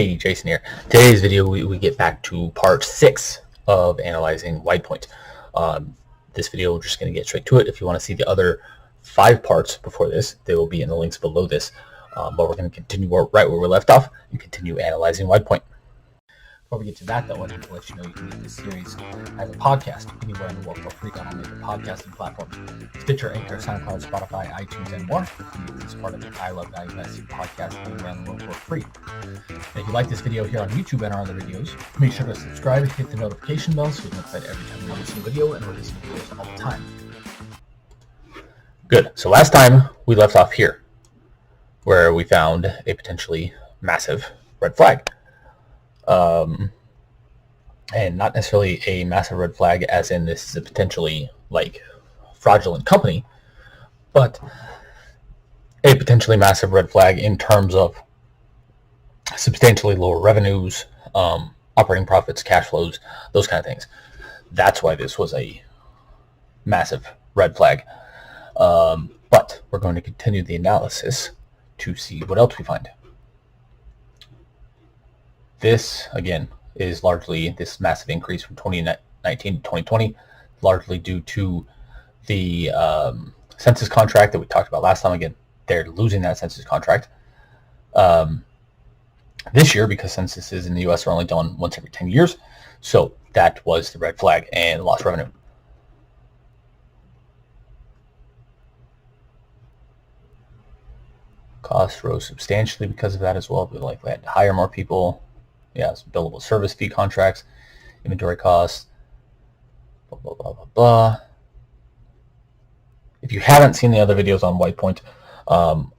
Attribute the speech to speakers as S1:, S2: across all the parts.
S1: Hey, Jason here. Today's video, we get back to part 6 of analyzing Widepoint. This video, we're just going to get straight to it. If you want to see the other 5 parts before this, they will be in the links below this. But we're going to continue right where we left off and continue analyzing Widepoint. Before we get to that, though, I wanted to let you know you can get this series as a podcast anywhere in the world for free on all major podcasting platforms: Stitcher, Anchor, SoundCloud, Spotify, iTunes, and more. You can get this part of the I Love Value Investing podcast anywhere in the world for free. And if you like this video here on YouTube and our other videos, make sure to subscribe and hit the notification bell so you're notified every time we release a video, and release videos all the time. Good. So last time we left off here, where we found a potentially massive red flag. And not necessarily a massive red flag as in this is a potentially like fraudulent company, but a potentially massive red flag in terms of substantially lower revenues, operating profits, cash flows, those kind of things. That's why this was a massive red flag. But we're going to continue the analysis to see what else we find. This, again, is largely this massive increase from 2019 to 2020, largely due to the census contract that we talked about last time. Again, they're losing that census contract this year because censuses in the U.S. are only done once every 10 years. So that was the red flag and lost revenue. Costs rose substantially because of that as well. We likely had to hire more people. Yes, billable service fee contracts, inventory costs, blah, blah, blah, blah, blah. If you haven't seen the other videos on Widepoint,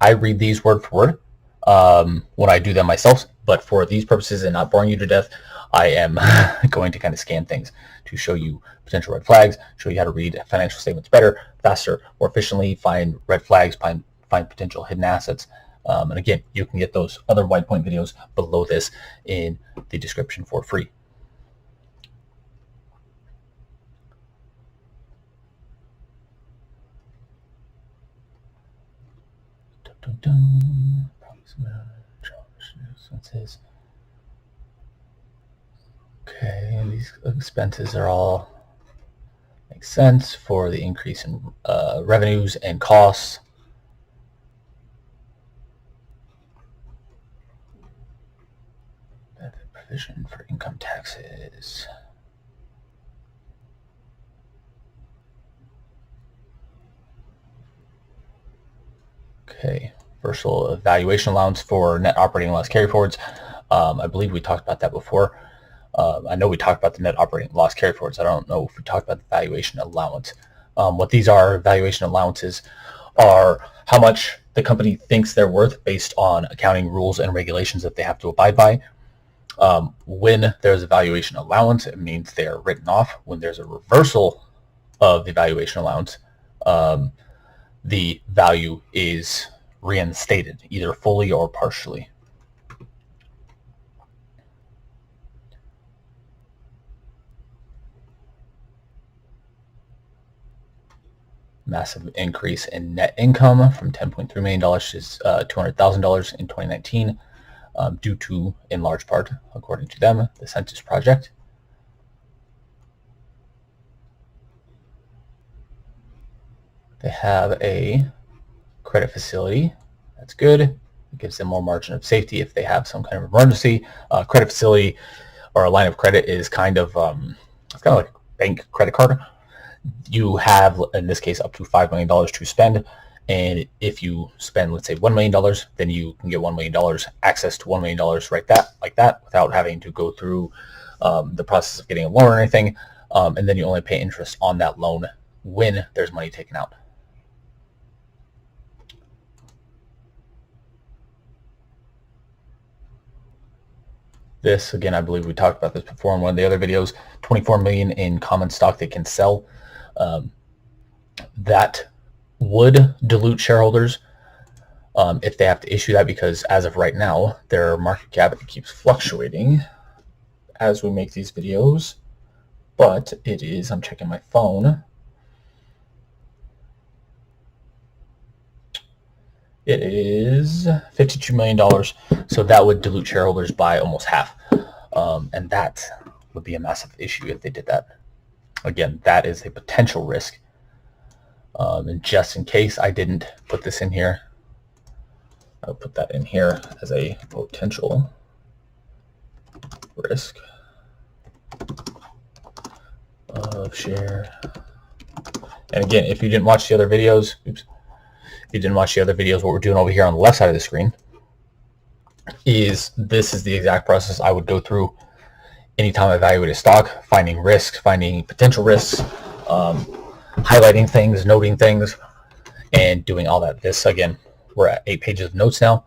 S1: I read these word for word when I do them myself, but for these purposes and not boring you to death, I am going to kind of scan things to show you potential red flags, show you how to read financial statements better, faster, more efficiently, find red flags, find potential hidden assets. And again, you can get those other Widepoint videos below this in the description for free. Okay, and these expenses are all make sense for the increase in revenues and costs. Provision for income taxes. Okay, reversal of valuation allowance for net operating loss carryforwards. I believe we talked about that before. I know we talked about the net operating loss carryforwards. I don't know if we talked about the valuation allowance. What these are, valuation allowances, are how much the company thinks they're worth based on accounting rules and regulations that they have to abide by. When there's a valuation allowance, it means they are written off. When there's a reversal of the valuation allowance, the value is reinstated, either fully or partially. Massive increase in net income from $10.3 million to $200,000 in 2019. Due to, in large part, according to them, the census project. They have a credit facility. That's good. It gives them more margin of safety if they have some kind of emergency. Credit facility or a line of credit is kind of it's kind of like a bank credit card. You have, in this case, up to $5 million to spend. And if you spend, let's say, $1 million, then you can get $1 million, access to $1 million like that, without having to go through the process of getting a loan or anything. And then you only pay interest on that loan when there's money taken out. This, again, I believe we talked about this before in one of the other videos, $24 million in common stock they can sell. That would dilute shareholders if they have to issue that, because as of right now, their market cap keeps fluctuating as we make these videos. But it is, I'm checking my phone. It is $52 million, so that would dilute shareholders by almost half. And that would be a massive issue if they did that. Again, that is a potential risk. And just in case I didn't put this in here, I'll put that in here as a potential risk of share. And again, if you didn't watch the other videos, what we're doing over here on the left side of the screen is this is the exact process I would go through anytime I evaluate a stock, finding risks, finding potential risks, highlighting things, noting things, and doing all that. This, again, we're at 8 pages of notes now.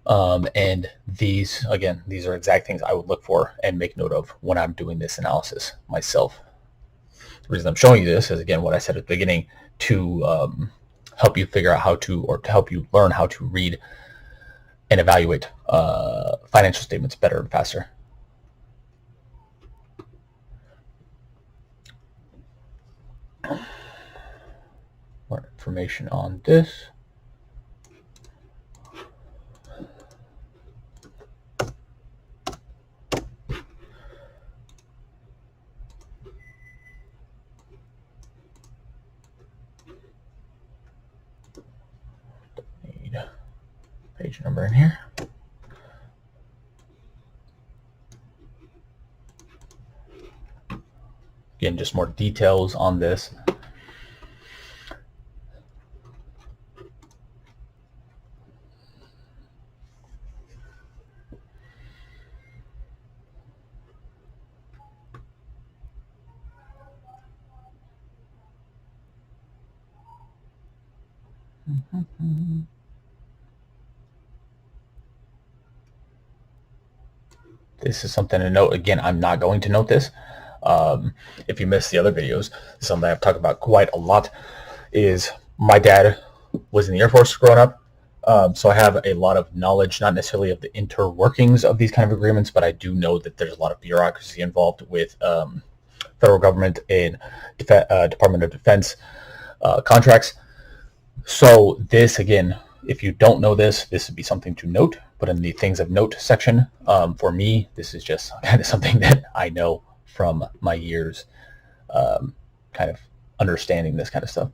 S1: And these are exact things I would look for and make note of when I'm doing this analysis myself. The reason I'm showing you this is, again, what I said at the beginning, to help you figure out how to, or to help you learn how to read and evaluate financial statements better and faster. More information on this. Need page number in here. Again, just more details on this. This is something to note. Again, I'm not going to note this. If you missed the other videos, something I've talked about quite a lot is my dad was in the Air Force growing up. So I have a lot of knowledge, not necessarily of the interworkings of these kind of agreements, but I do know that there's a lot of bureaucracy involved with federal government and Department of Defense contracts. So this, again, if you don't know this, this would be something to note. But in the things of note section, for me, this is just kind of something that I know from my years kind of understanding this kind of stuff.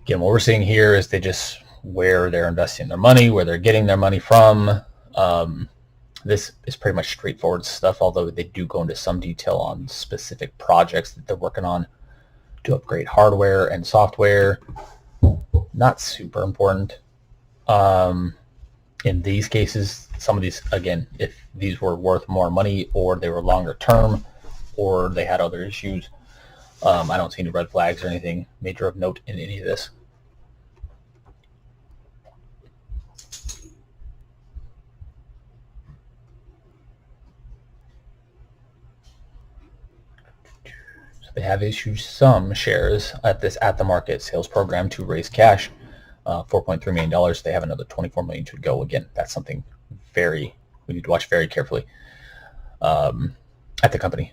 S1: Again, what we're seeing here is they just where they're investing their money, where they're getting their money from. This is pretty much straightforward stuff, although they do go into some detail on specific projects that they're working on to upgrade hardware and software. Not super important. In these cases, some of these, again, if these were worth more money or they were longer term or they had other issues, I don't see any red flags or anything major of note in any of this. They have issued some shares at this at-the-market sales program to raise cash, $4.3 million. They have another $24 million to go. Again, that's something we need to watch very carefully at the company.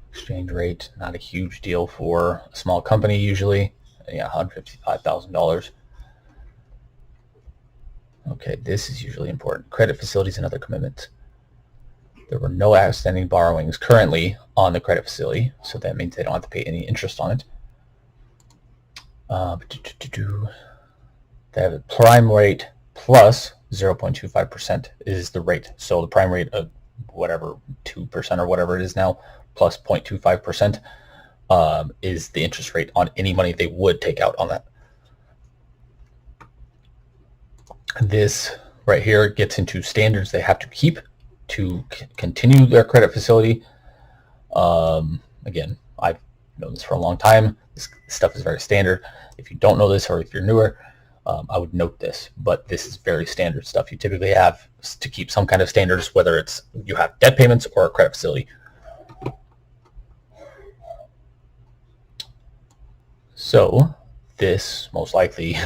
S1: Exchange rate, not a huge deal for a small company usually. Yeah, $155,000. Okay, this is usually important. Credit facilities and other commitments. There were no outstanding borrowings currently on the credit facility, so that means they don't have to pay any interest on it. They have a prime rate plus 0.25% is the rate. So the prime rate of whatever 2% or whatever it is now plus 0.25% is the interest rate on any money they would take out on that. This right here gets into standards they have to keep to continue their credit facility. Again, I've known this for a long time. This stuff is very standard. If you don't know this or if you're newer, I would note this, but this is very standard stuff. You typically have to keep some kind of standards, whether it's you have debt payments or a credit facility. So this most likely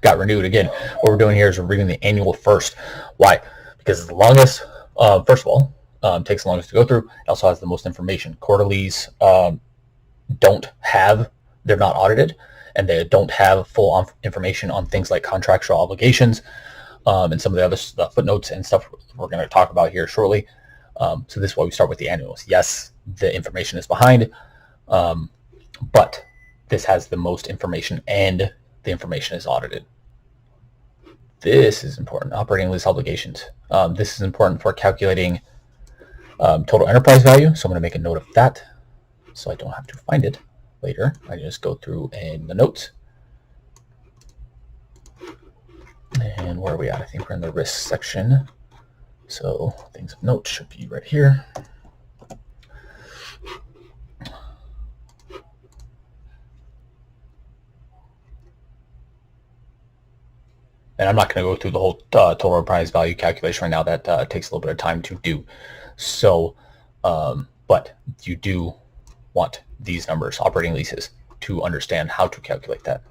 S1: got renewed again. What we're doing here is we're reading the annual first. Why? Because it's the longest, first of all, takes the longest to go through. It also has the most information. Quarterlies they're not audited, and they don't have full information on things like contractual obligations and some of the other footnotes and stuff we're going to talk about here shortly. So this is why we start with the annuals. Yes, the information is behind, but this has the most information and the information is audited. This is important. Operating lease obligations. This is important for calculating total enterprise value. So I'm going to make a note of that so I don't have to find it later. I just go through in the notes. And where are we at? I think we're in the risk section. So things of note should be right here. And I'm not going to go through the whole total enterprise value calculation right now. That takes a little bit of time to do. So, but you do want these numbers, operating leases, to understand how to calculate that.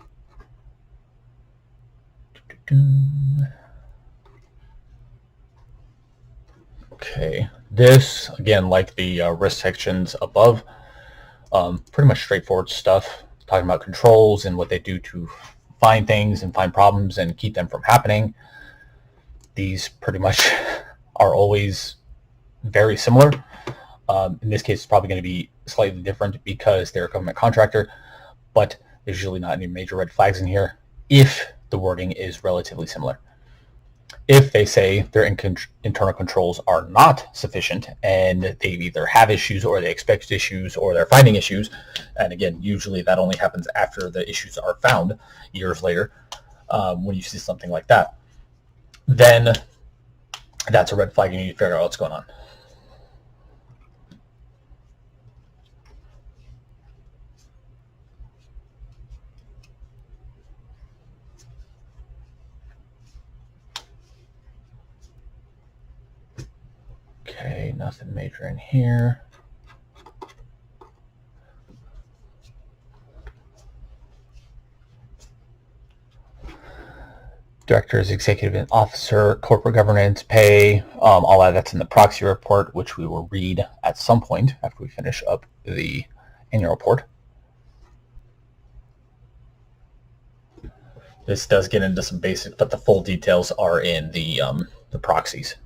S1: Okay, this, again, like the risk sections above, pretty much straightforward stuff, talking about controls and what they do to find things and find problems and keep them from happening. These pretty much are always very similar. In this case, it's probably going to be slightly different because they're a government contractor, but there's usually not any major red flags in here if the wording is relatively similar. If they say their internal controls are not sufficient and they either have issues or they expect issues or they're finding issues, and again, usually that only happens after the issues are found years later, when you see something like that, then that's a red flag. You need to figure out what's going on. Okay, nothing major in here. Directors, executive officer, corporate governance, pay, all that's in the proxy report, which we will read at some point after we finish up the annual report. This does get into some basics, but the full details are in the proxies.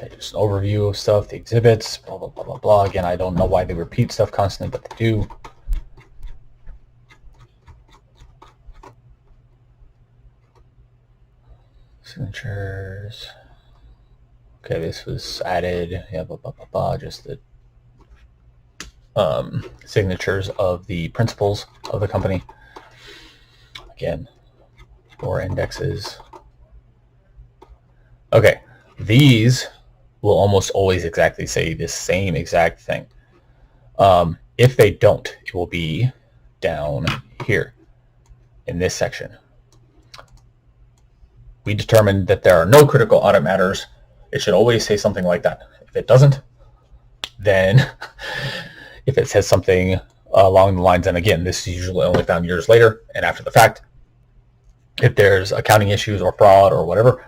S1: Okay, just an overview of stuff, the exhibits, blah, blah, blah, blah, blah. Again, I don't know why they repeat stuff constantly, but they do. Signatures. Okay, this was added, yeah, blah, blah, blah, blah, just the signatures of the principals of the company. Again, score indexes. Okay, these will almost always exactly say the same exact thing. If they don't, it will be down here in this section. We determined that there are no critical audit matters. It should always say something like that. If it doesn't, then if it says something along the lines, and again, this is usually only found years later and after the fact, if there's accounting issues or fraud or whatever,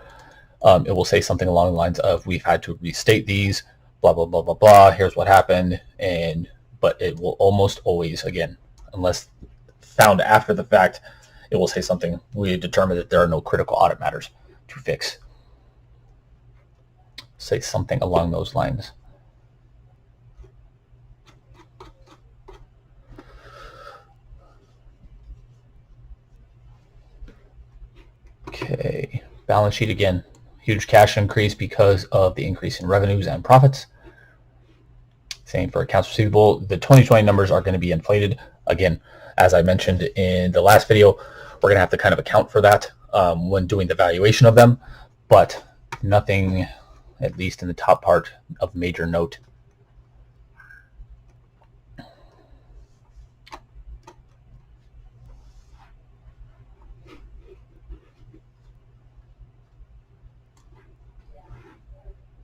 S1: it will say something along the lines of, we've had to restate these, blah, blah, blah, blah, blah, here's what happened. But it will almost always, again, unless found after the fact, it will say something, we determined that there are no critical audit matters to fix. Say something along those lines. Okay, balance sheet again. Huge cash increase because of the increase in revenues and profits. Same for accounts receivable. The 2020 numbers are going to be inflated. Again, as I mentioned in the last video, we're going to have to kind of account for that when doing the valuation of them, but nothing, at least in the top part of major note.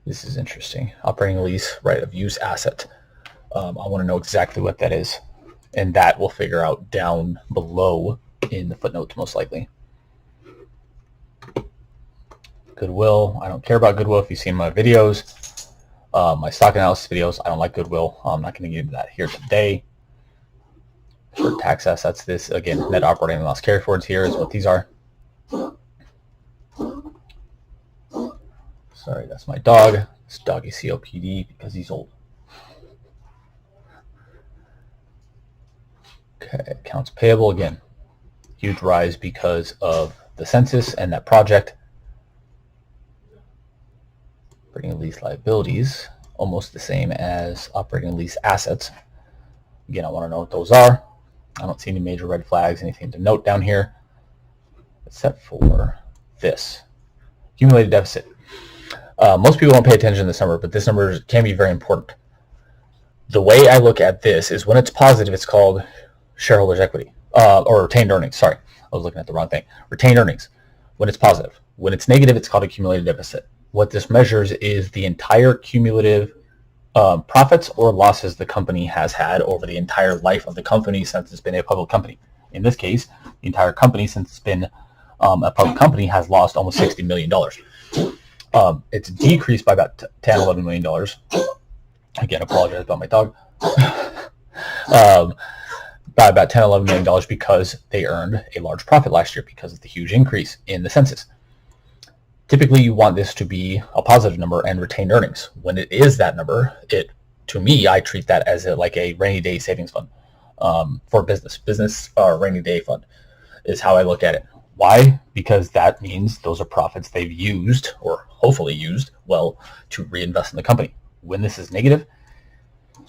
S1: This is interesting. Operating lease right of use asset. I want to know exactly what that is, and that we'll figure out down below in the footnotes most likely. Goodwill. I don't care about goodwill. If you've seen my videos, my stock analysis videos, I don't like goodwill. I'm not going to get into that here today. For tax assets, this again, net operating loss carryforwards here is what these are. Sorry, that's my dog. This dog is COPD because he's old. Okay, accounts payable again. Huge rise because of the census and that project. Operating lease liabilities, almost the same as operating lease assets. Again, I want to know what those are. I don't see any major red flags, anything to note down here, except for this. Accumulated deficit. Most people don't pay attention to this number, but this number can be very important. The way I look at this is when it's positive, it's called shareholders' equity, or retained earnings. Sorry, I was looking at the wrong thing. Retained earnings, when it's positive. When it's negative, it's called accumulated deficit. What this measures is the entire cumulative profits or losses the company has had over the entire life of the company since it's been a public company. In this case, the entire company since it's been a public company has lost almost $60 million. It's decreased by about $10, $11 million. Again, apologize about my dog. By about $10, $11 million because they earned a large profit last year because of the huge increase in the census. Typically, you want this to be a positive number and retained earnings. When it is that number, to me, I treat that as like a rainy day savings fund for business. Business rainy day fund is how I look at it. Why? Because that means those are profits they've used, or hopefully used, well, to reinvest in the company. When this is negative,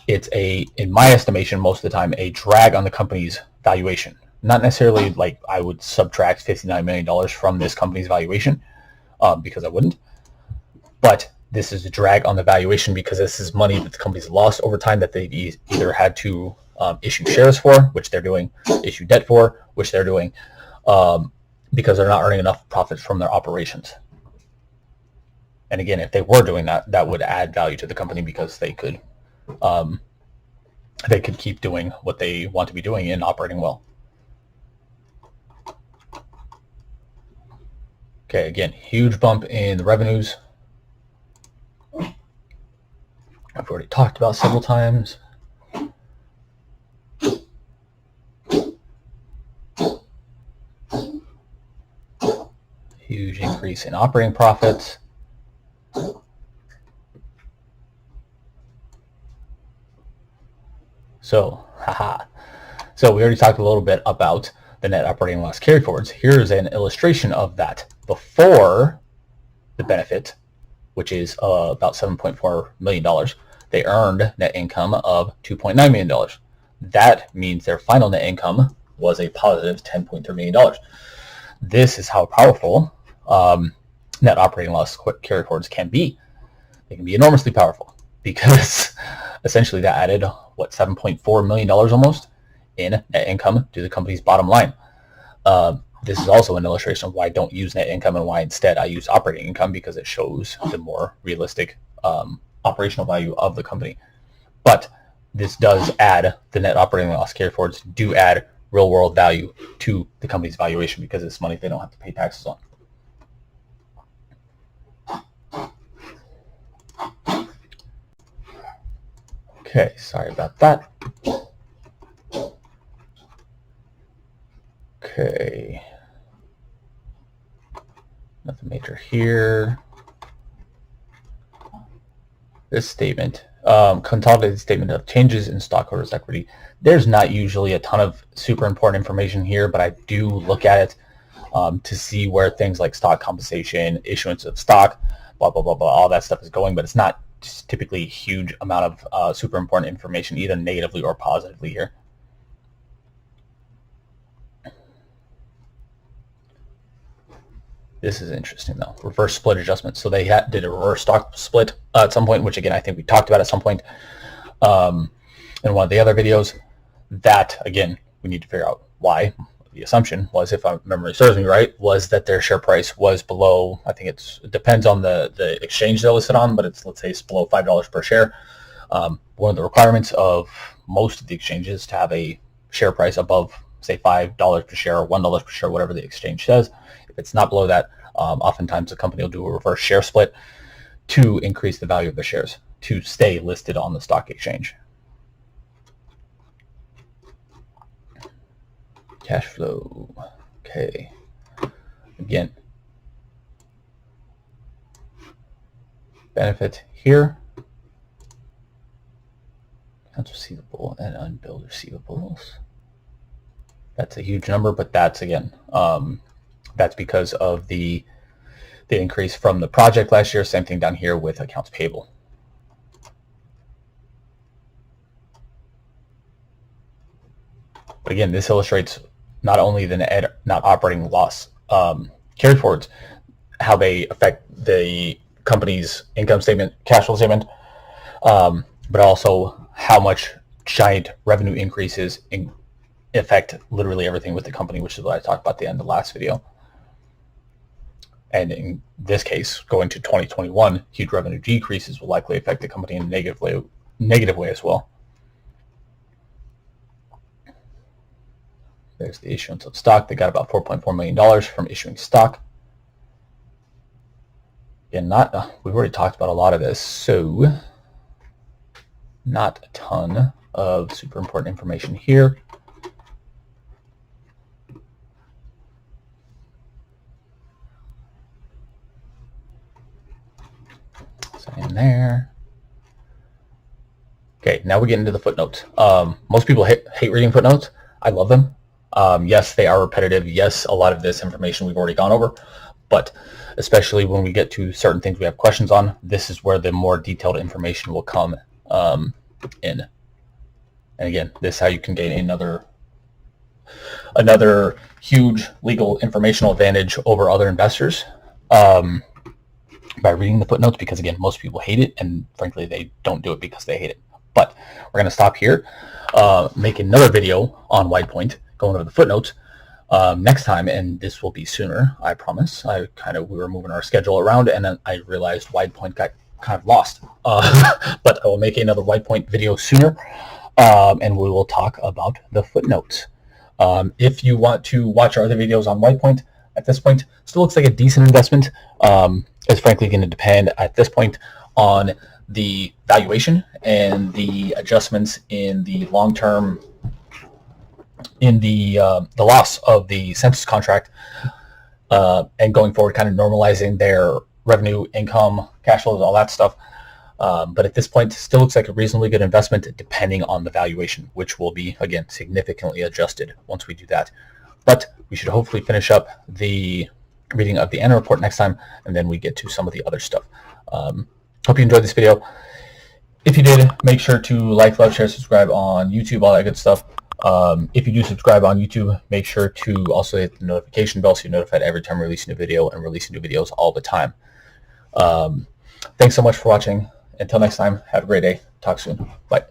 S1: it's in my estimation, most of the time, a drag on the company's valuation. Not necessarily like I would subtract $59 million from this company's valuation, because I wouldn't. But this is a drag on the valuation because this is money that the company's lost over time that they've either had to issue shares for, which they're doing, issue debt for, which they're doing, because they're not earning enough profits from their operations. And again, if they were doing that, that would add value to the company because they could keep doing what they want to be doing and operating well. Okay, again, huge bump in the revenues. I've already talked about several times. Huge increase in operating profits. So we already talked a little bit about the net operating loss carryforwards. Here's an illustration of that before the benefit, which is about $7.4 million. They earned net income of $2.9 million. That means their final net income was a positive $10.3 million. This is how powerful net operating loss carryforwards can be. They can be enormously powerful because essentially that added, $7.4 million almost in net income to the company's bottom line. This is also an illustration of why I don't use net income and why instead I use operating income, because it shows the more realistic operational value of the company. But this does add, the net operating loss carryforwards do add real world value to the company's valuation because it's money they don't have to pay taxes on. Okay, sorry about that. Okay. Nothing major here. This statement, consolidated statement of changes in stockholders' equity. There's not usually a ton of super important information here, but I do look at it to see where things like stock compensation, issuance of stock, blah, blah, blah, blah, all that stuff is going, but it's not typically a huge amount of super important information, either negatively or positively here. This is interesting though. Reverse split adjustment. So they did a reverse stock split at some point, which again I think we talked about at some point in one of the other videos. That again we need to figure out why. The assumption was, if my memory serves me right, was that their share price was below, I think it depends on the exchange they're listed on, but let's say it's below $5 per share. One of the requirements of most of the exchanges to have a share price above, say, $5 per share or $1 per share, whatever the exchange says. If it's not below that, oftentimes the company will do a reverse share split to increase the value of the shares to stay listed on the stock exchange. Cash flow. Okay. Again, benefit here. Accounts receivable and unbilled receivables. That's a huge number, but that's again, that's because of the increase from the project last year. Same thing down here with accounts payable. But again, this illustrates not only the net operating loss carry forwards, how they affect the company's income statement, cash flow statement, but also how much giant revenue increases affect literally everything with the company, which is what I talked about at the end of the last video. And in this case, going to 2021, huge revenue decreases will likely affect the company in a negative way as well. There's the issuance of stock. They got about $4.4 million from issuing stock. Again, we've already talked about a lot of this, so not a ton of super important information here. So in there. Okay, now we get into the footnotes. Most people hate reading footnotes. I love them. Yes, they are repetitive. Yes, a lot of this information we've already gone over, but especially when we get to certain things we have questions on, this is where the more detailed information will come in. And again, this is how you can gain another huge legal informational advantage over other investors by reading the footnotes, because again, most people hate it, and frankly, they don't do it because they hate it. But we're going to stop here, make another video on Widepoint, going over the footnotes next time, and this will be sooner, I promise. We were moving our schedule around, and then I realized Widepoint got kind of lost. But I will make another Widepoint video sooner, and we will talk about the footnotes. If you want to watch our other videos on Widepoint, at this point, still looks like a decent investment. It's frankly going to depend at this point on the valuation and the adjustments in the long-term, in the loss of the census contract, and going forward, kind of normalizing their revenue, income, cash flows, all that stuff. But at this point, still looks like a reasonably good investment, depending on the valuation, which will be, again, significantly adjusted once we do that. But we should hopefully finish up the reading of the annual report next time, and then we get to some of the other stuff. Hope you enjoyed this video. If you did, make sure to like, love, share, subscribe on YouTube, all that good stuff. If you do subscribe on YouTube, make sure to also hit the notification bell so you're notified every time we're releasing a video, and releasing new videos all the time. Thanks so much for watching. Until next time, have a great day. Talk soon. Bye.